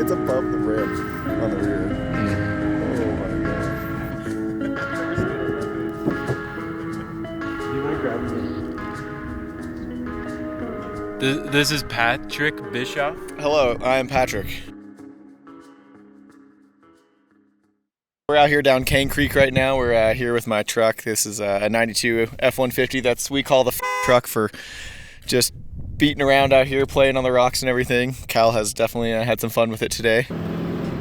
It's above the rim on the rear. This is Patrick Bischoff. Hello, I'm Patrick. We're out here down Cane Creek right now. We're here with my truck. This is a 92 F-150. We call the truck for just beating around out here, playing on the rocks and everything. Cal has definitely had some fun with it today.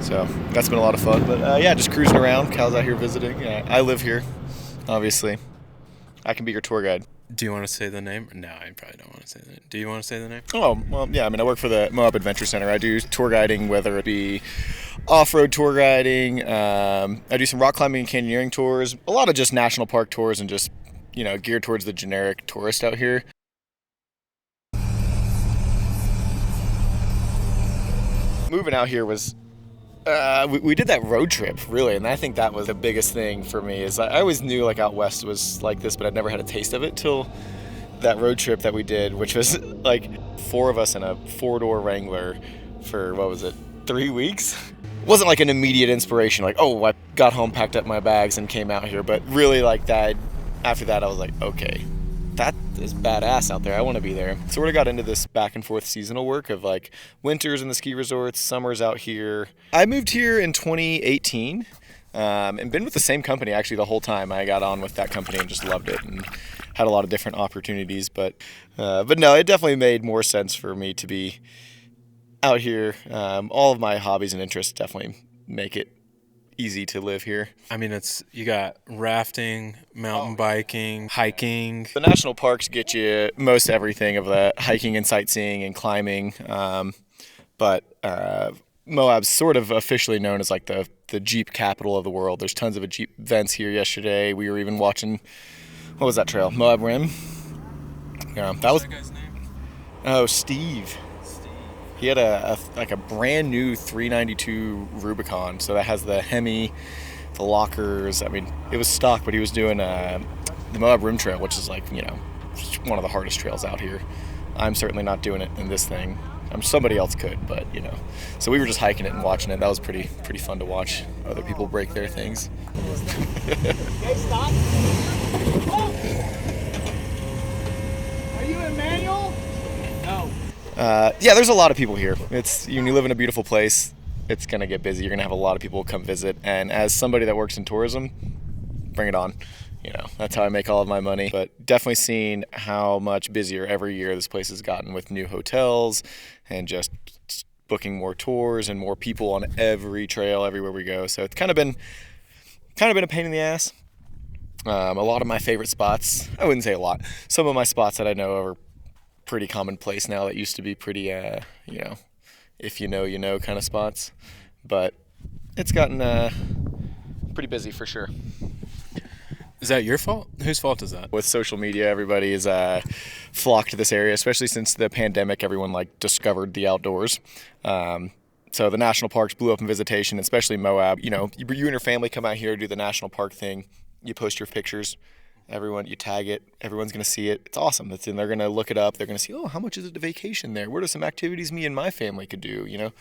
So that's been a lot of fun. But yeah, just cruising around. Cal's out here visiting. I live here, obviously. I can be your tour guide. Do you want to say the name? No, I probably don't want to say that. Do you want to say the name? Oh, well, yeah. I mean, I work for the Moab Adventure Center. I do tour guiding, whether it be off-road tour guiding. I do some rock climbing and canyoneering tours. A lot of just national park tours and just, geared towards the generic tourist out here. Moving out here was, we did that road trip, really, and I think that was the biggest thing for me. Is I always knew out west was like this, but I'd never had a taste of it till that road trip that we did, which was 4 of us in a 4-door Wrangler for, 3 weeks? It wasn't like an immediate inspiration, I got home, packed up my bags, and came out here, but really that. After that, I was like, okay, that is badass out there. I want to be there. Sort of got into this back and forth seasonal work of winters in the ski resorts, summers out here. I moved here in 2018 and been with the same company actually the whole time. I got on with that company and just loved it and had a lot of different opportunities. But no, it definitely made more sense for me to be out here. All of my hobbies and interests definitely make it easy to live here. I mean, you got rafting, mountain biking, hiking. The national parks get you most everything of that, hiking and sightseeing and climbing. But Moab's sort of officially known as the Jeep capital of the world. There's tons of Jeep events here yesterday. We were even watching, what was that trail? Moab Rim? Yeah, that was. What's that guy's name? Oh, Steve. He had a brand new 392 Rubicon, so that has the Hemi, the lockers. I mean, it was stock, but he was doing the Moab Rim Trail, which is one of the hardest trails out here. I'm certainly not doing it in this thing. Somebody else could, but So we were just hiking it and watching it. That was pretty fun to watch other people break their things. Okay, stop. Oh. Are you in manual? No. Yeah, there's a lot of people here. When you live in a beautiful place, it's going to get busy. You're going to have a lot of people come visit. And as somebody that works in tourism, bring it on. That's how I make all of my money. But definitely seeing how much busier every year this place has gotten with new hotels and just booking more tours and more people on every trail everywhere we go. So it's kind of been a pain in the ass. A lot of my favorite spots, I wouldn't say a lot. Some of my spots that I know are pretty commonplace now that used to be pretty, if you know kind of spots. But it's gotten pretty busy for sure. Is that your fault? Whose fault is that? With social media, everybody is flocked to this area, especially since the pandemic. Everyone discovered the outdoors. So the national parks blew up in visitation, especially Moab. You and your family come out here, do the national park thing. You post your pictures, Everyone, you tag it, everyone's going to see it. It's awesome. And they're going to look it up. They're going to see, oh, how much is it to vacation there? What are some activities me and my family could do, you know?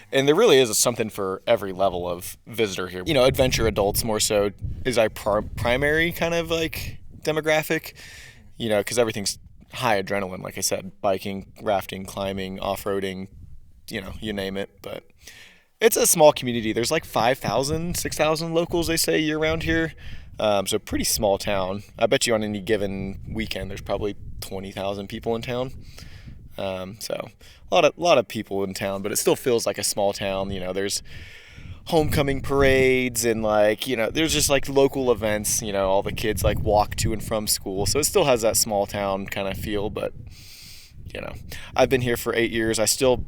And there really is something for every level of visitor here. You know, adventure adults more so is our primary kind of like demographic, you know, because everything's high adrenaline, like I said, biking, rafting, climbing, off-roading, you know, you name it. But it's a small community. There's like 5,000, 6,000 locals, they say, year-round here. So pretty small town. I bet you on any given weekend there's probably 20,000 people in town. So a lot of people in town, but it still feels like a small town. You know, there's homecoming parades and like, you know, there's just like local events, you know, all the kids like walk to and from school. So it still has that small town kind of feel, but you know, I've been here for 8 years. I still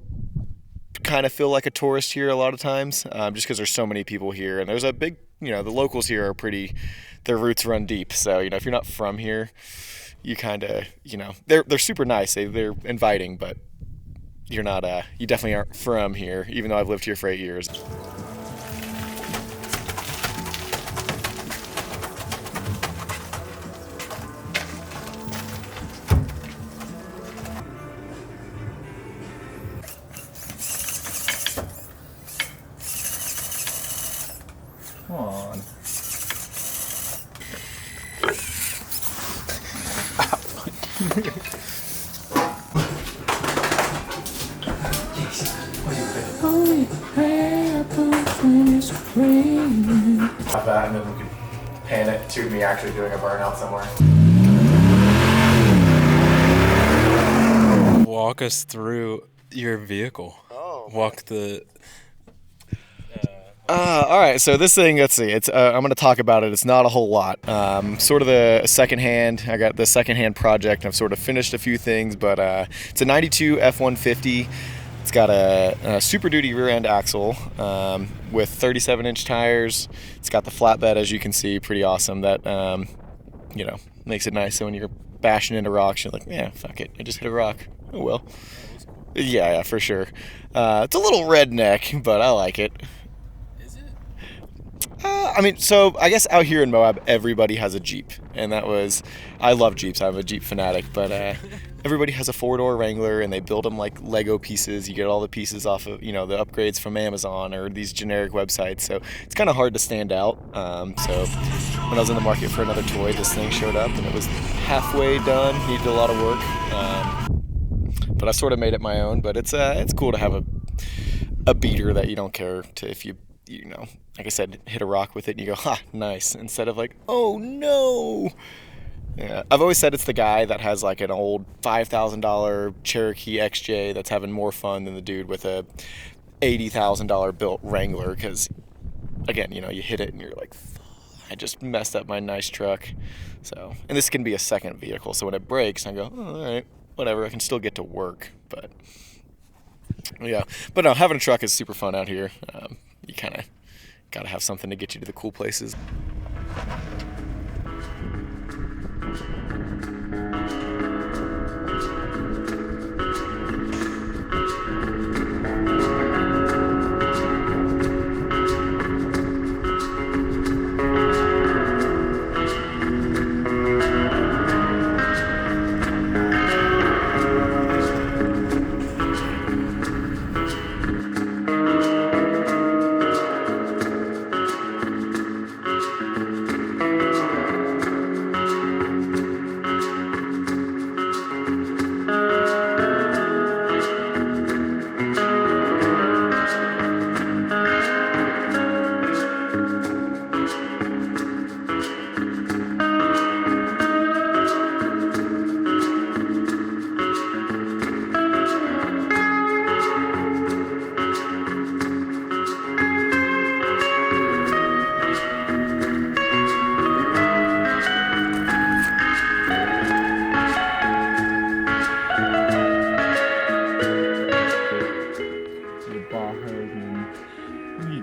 kind of feel like a tourist here a lot of times, just because there's so many people here, and there's a big, you know, the locals here are pretty, their roots run deep. So, you know, if you're not from here, you kind of, you know, they're super nice. They're inviting, but you're not, you definitely aren't from here, even though I've lived here for 8 years. Come on. Have that, and then we could pan it to me actually doing a burnout somewhere. Walk us through your vehicle. Oh. Walk the. All right, so this thing, let's see, it's I'm going to talk about it. It's not a whole lot. Sort of the secondhand. I got the secondhand project. I've sort of finished a few things, but it's a 92 F-150. It's got a Super Duty rear end axle with 37-inch tires. It's got the flatbed, as you can see, pretty awesome. That you know, makes it nice. So when you're bashing into rocks, you're like, yeah, fuck it, I just hit a rock. Oh well. Yeah, for sure. It's a little redneck, but I like it. I mean, so I guess out here in Moab, everybody has a Jeep, and I love Jeeps. I'm a Jeep fanatic, but everybody has a four-door Wrangler, and they build them like Lego pieces. You get all the pieces off of, you know, the upgrades from Amazon or these generic websites, so it's kind of hard to stand out. So when I was in the market for another toy, this thing showed up, and it was halfway done, needed a lot of work, but I sort of made it my own. But it's cool to have a beater that you don't care to, if you know, like I said, hit a rock with it and you go, ha, nice, instead of like, oh no. Yeah, I've always said it's the guy that has like an old $5,000 Cherokee XJ that's having more fun than the dude with a $80,000 built Wrangler, because again, you know, you hit it and you're like, I just messed up my nice truck. So, and this can be a second vehicle, so when it breaks I go, oh, all right, whatever, I can still get to work. But yeah, but no, having a truck is super fun out here. You kind of got to have something to get you to the cool places.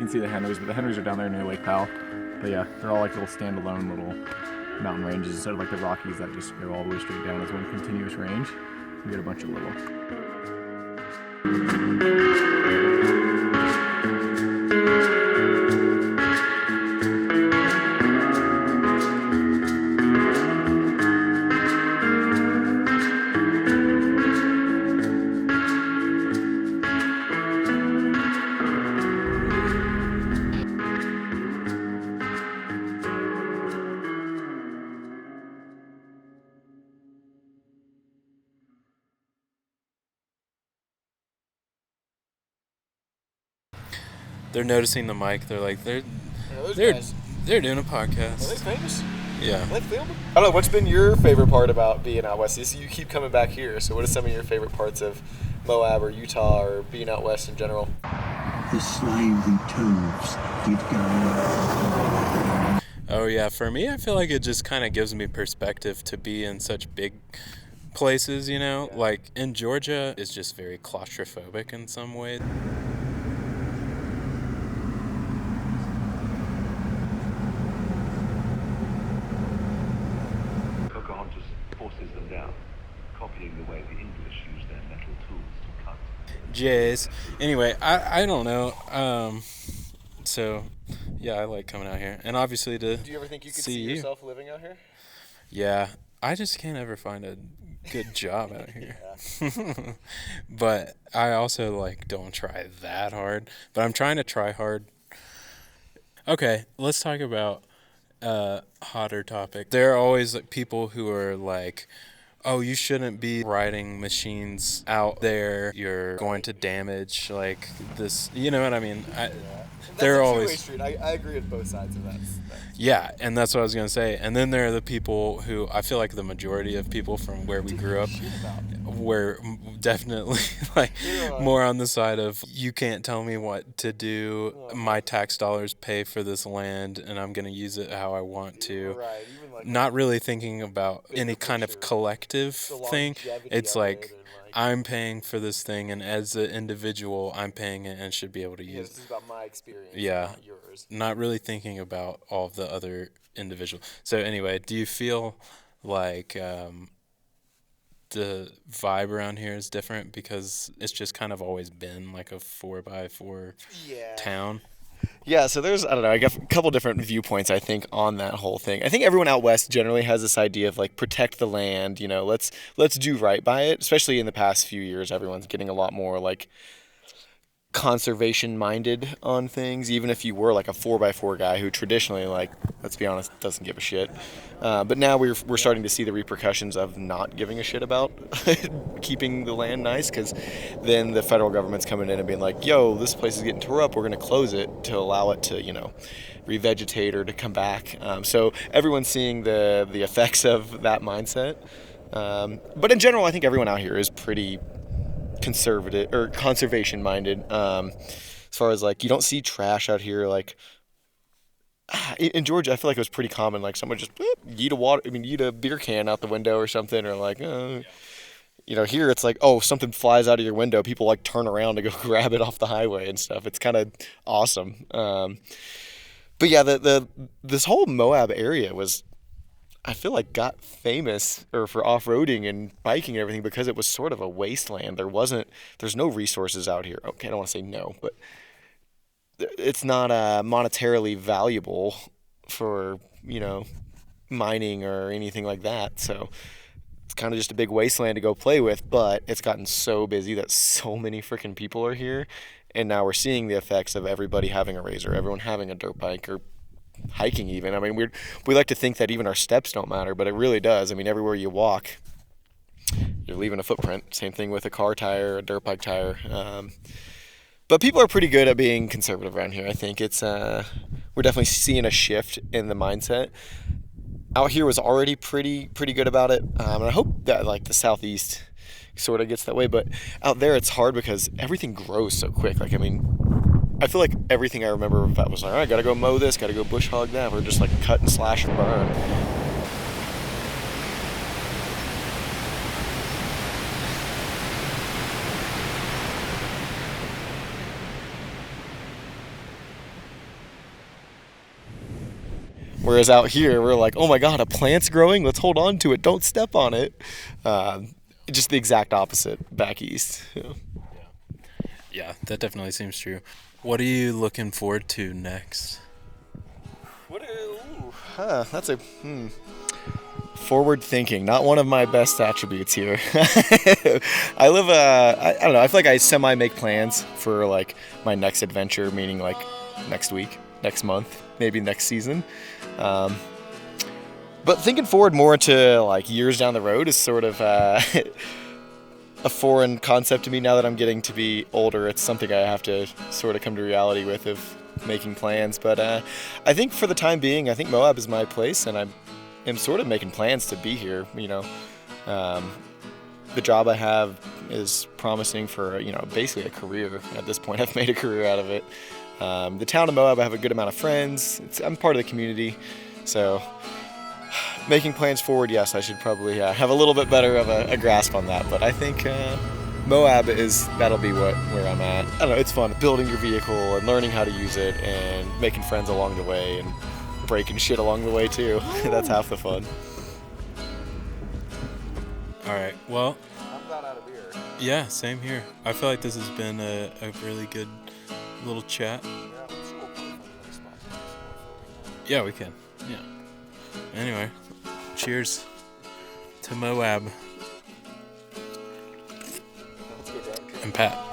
See the Henrys, but the Henrys are down there near Lake Powell. But yeah, they're all like little standalone little mountain ranges instead of like the Rockies that just go all the way straight down as one continuous range. We get a bunch of little. They're noticing the mic. They're like, Yeah, those they're guys. they're doing a Are they podcast. famous? Yeah. Are they filming? I don't know. What's been your favorite part about being out west? You keep coming back here. So what are some of your favorite parts of Moab or Utah or being out west in general? The slimy toves did go. Oh yeah, for me, I feel like it just kind of gives me perspective to be in such big places, you know? Like in Georgia, it's just very claustrophobic in some ways. Pocahontas forces them down, copying the way the English use their metal tools to cut. Jays. Anyway, I don't know. So yeah, I like coming out here, and obviously to Do you ever think you could see see you. yourself living out here? Yeah, I just can't ever find a good job out here. But I also like don't try that hard. But I'm trying to try hard. Okay, let's talk about hotter topic. There are always like, people who are like, oh, you shouldn't be riding machines out there. You're going to damage like this. You know what I mean? They're always street. I agree with both sides of that. yeah, and that's what I was gonna say. And then there are the people who I feel like the majority of people from where we grew up were definitely like more on the side of you can't tell me what to do. My tax dollars pay for this land, and I'm gonna use it how I want to. Right. Even like Not really thinking about any kind of collective thing. It's like I'm paying for this thing, and as an individual, I'm paying it and should be able to use this it. is about my experience, Yeah. not yours. Not really thinking about all of the other individuals. So anyway, do you feel like the vibe around here is different because it's just kind of always been like a 4x4 town? Yeah, so there's, I don't know, I got a couple different viewpoints, I think, on that whole thing. I think everyone out west generally has this idea of, like, protect the land, you know, let's do right by it. Especially in the past few years, everyone's getting a lot more, like, conservation-minded on things, even if you were, like, a 4x4 guy who traditionally, like, let's be honest, doesn't give a shit. But now we're starting to see the repercussions of not giving a shit about keeping the land nice, because then the federal government's coming in and being like, yo, this place is getting tore up, we're going to close it to allow it to, you know, revegetate or to come back. So everyone's seeing the effects of that mindset. But in general, I think everyone out here is pretty conservative or conservation minded. As far as like, you don't see trash out here. Like in Georgia, I feel like it was pretty common. Like someone just yeet a beer can out the window or something, or like, you know, here it's like, oh, something flies out of your window. People like turn around to go grab it off the highway and stuff. It's kind of awesome. But yeah, this whole Moab area was, I feel like, got famous for off-roading and biking and everything because it was sort of a wasteland. There's no resources out here. Okay, I don't want to say no, but it's not monetarily valuable for, you know, mining or anything like that. So it's kind of just a big wasteland to go play with, but it's gotten so busy that so many freaking people are here. And now we're seeing the effects of everybody having a razor, everyone having a dirt bike, or hiking even. I mean, we like to think that even our steps don't matter, but it really does. I mean, everywhere you walk, you're leaving a footprint. Same thing with a car tire, a dirt bike tire. But people are pretty good at being conservative around here. I think it's we're definitely seeing a shift in the mindset. Out here was already pretty good about it, and I hope that like the southeast sort of gets that way. But out there, it's hard because everything grows so quick. Like, I mean, I feel like everything I remember of that was like, all right, gotta go mow this, gotta go bush hog that. We're just like cut and slash and burn. Whereas out here, we're like, oh my God, a plant's growing. Let's hold on to it. Don't step on it. Just the exact opposite back east. Yeah, that definitely seems true. What are you looking forward to next? That's a forward thinking. Not one of my best attributes here. I live I don't know. I feel like I semi make plans for like my next adventure, meaning like next week, next month, maybe next season. But thinking forward more to like years down the road is sort of a a foreign concept to me now that I'm getting to be older. It's something I have to sort of come to reality with of making plans. But I think for the time being, I think Moab is my place, and I'm sort of making plans to be here. The job I have is promising for basically a career. At this point, I've made a career out of it. The town of Moab, I have a good amount of friends. I'm part of the community, so making plans forward, yes, I should probably have a little bit better of a grasp on that. But I think Moab that'll be where I'm at. I don't know, it's fun building your vehicle and learning how to use it and making friends along the way and breaking shit along the way too. That's half the fun. All right, well, I'm about out of beer. yeah, same here. I feel like this has been a really good little chat. Yeah, we can. Yeah. Anyway, cheers to Moab. And Pat.